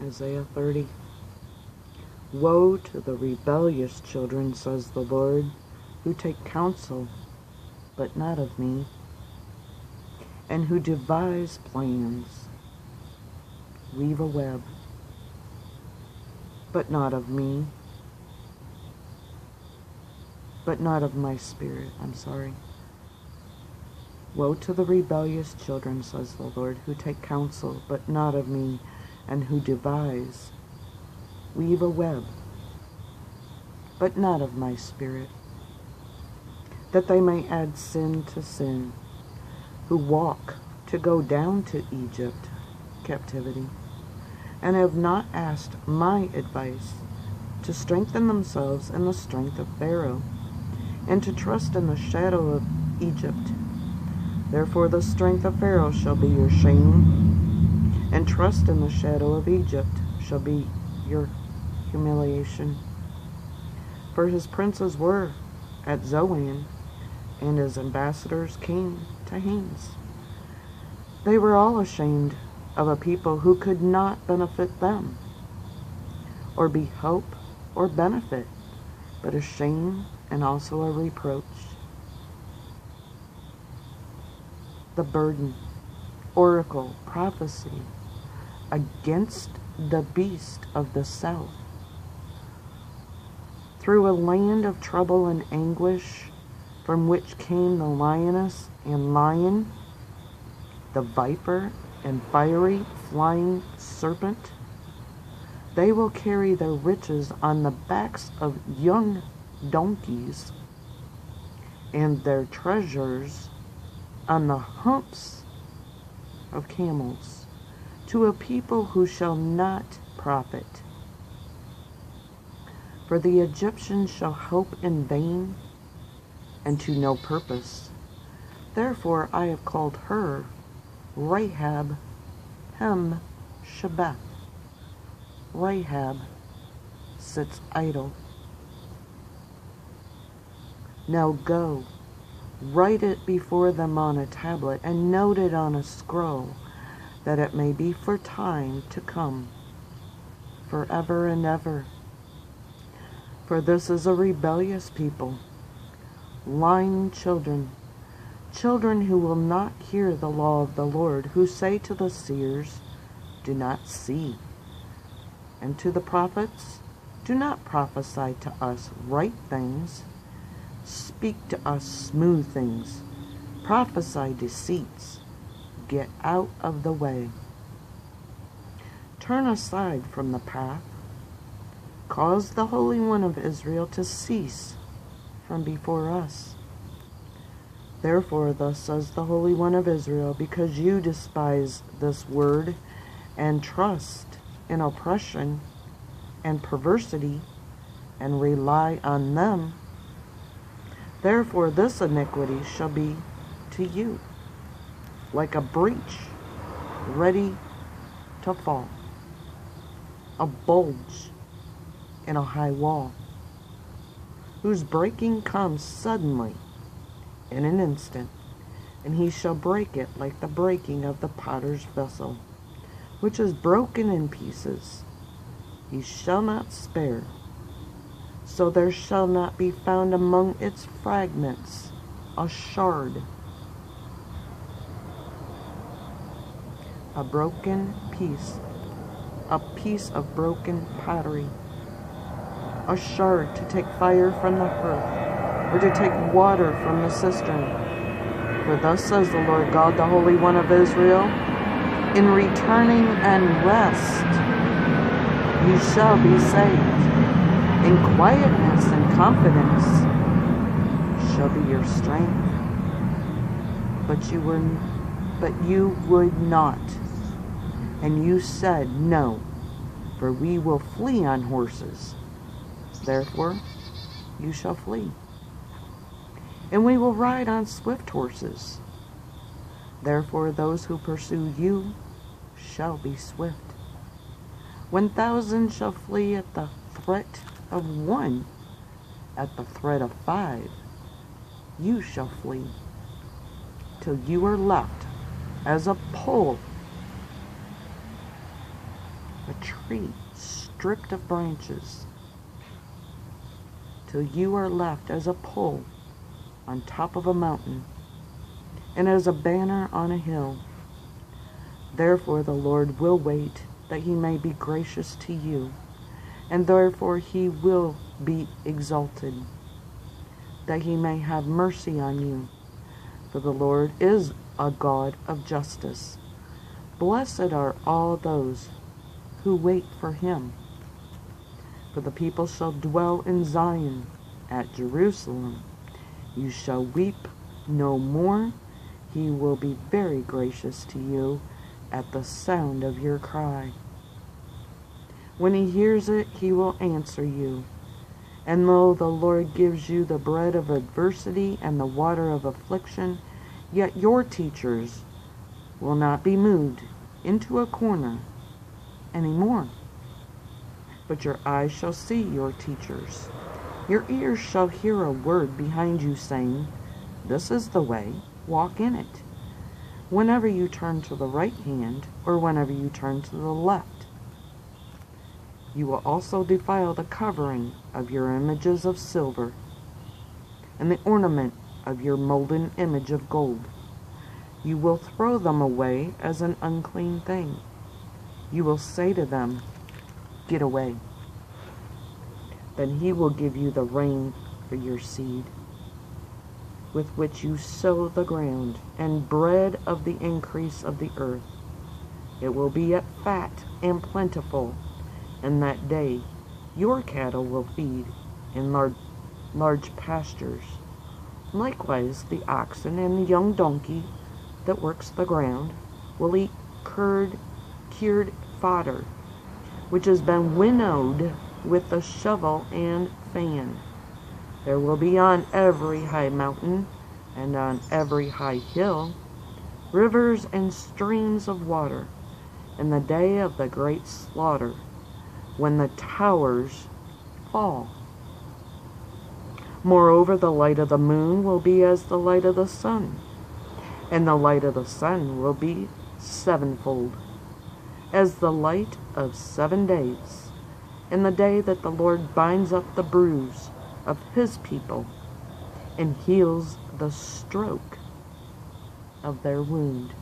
Isaiah 30. Woe to the rebellious children, says the Lord, who take counsel, but not of me, and who devise plans, weave a web, but not of me, but not of my spirit. Woe to the rebellious children, says the Lord, who take counsel, but not of me, and who devise, weave a web, but not of my spirit, that they may add sin to sin, who walk to go down to Egypt, captivity, and have not asked my advice, to strengthen themselves in the strength of Pharaoh, and to trust in the shadow of Egypt. Therefore the strength of Pharaoh shall be your shame, and trust in the shadow of Egypt shall be your humiliation. For his princes were at Zoan, and his ambassadors came to Hanes. They were all ashamed of a people who could not benefit them, or be hope or benefit, but a shame and also a reproach. The burden, oracle, prophecy against the beast of the south. Through a land of trouble and anguish, from which came the lioness and lion, the viper and fiery flying serpent, they will carry their riches on the backs of young donkeys, and their treasures on the humps of camels, to a people who shall not profit. For the Egyptians shall hope in vain, and to no purpose. Therefore I have called her Rahab Shebeth. Rahab sits idle. Now go, write it before them on a tablet, and note it on a scroll, that it may be for time to come, forever and ever. For this is a rebellious people, lying children, children who will not hear the law of the Lord, who say to the seers, do not see, and to the prophets, do not prophesy to us right things, speak to us smooth things, prophesy deceits, get out of the way. Turn aside from the path, cause the Holy One of Israel to cease from before us. Therefore, thus says the Holy One of Israel, because you despise this word, and trust in oppression and perversity, and rely on them, therefore this iniquity shall be to you like a breach ready to fall, a bulge in a high wall, whose breaking comes suddenly in an instant, and he shall break it like the breaking of the potter's vessel, which is broken in pieces. He shall not spare, so there shall not be found among its fragments a shard. A broken piece, a piece of broken pottery, a shard to take fire from the hearth, or to take water from the cistern. For thus says the Lord God, the Holy One of Israel, in returning and rest you shall be saved. In quietness and confidence shall be your strength. But you would not, and you said, no, for we will flee on horses. Therefore you shall flee. And we will ride on swift horses. Therefore those who pursue you shall be swift. 1,000 shall flee at the threat of one, at the threat of 5 you shall flee, till you are left as a pole a tree stripped of branches, till you are left as a pole on top of a mountain, and as a banner on a hill. Therefore the Lord will wait, that he may be gracious to you, and therefore he will be exalted, that he may have mercy on you. For the Lord is a God of justice. Blessed are all those who wait for him. For the people shall dwell in Zion, at Jerusalem. You shall weep no more. He will be very gracious to you at the sound of your cry. When he hears it, he will answer you. And though the Lord gives you the bread of adversity and the water of affliction, yet your teachers will not be moved into a corner any more. But your eyes shall see your teachers. Your ears shall hear a word behind you saying, "This is the way, walk in it," whenever you turn to the right hand or whenever you turn to the left. You will also defile the covering of your images of silver, and the ornament of your molten image of gold. You will throw them away as an unclean thing. You will say to them, "Get away." Then he will give you the rain for your seed, with which you sow the ground, and bread of the increase of the earth. It will be yet fat and plentiful. In that day your cattle will feed in large pastures. Likewise the oxen and the young donkey that works the ground will eat cured fodder, which has been winnowed with the shovel and fan. There will be on every high mountain and on every high hill rivers and streams of water in the day of the great slaughter, when the towers fall. Moreover, the light of the moon will be as the light of the sun, and the light of the sun will be sevenfold, as the light of 7 days, in the day that the Lord binds up the bruise of his people and heals the stroke of their wound.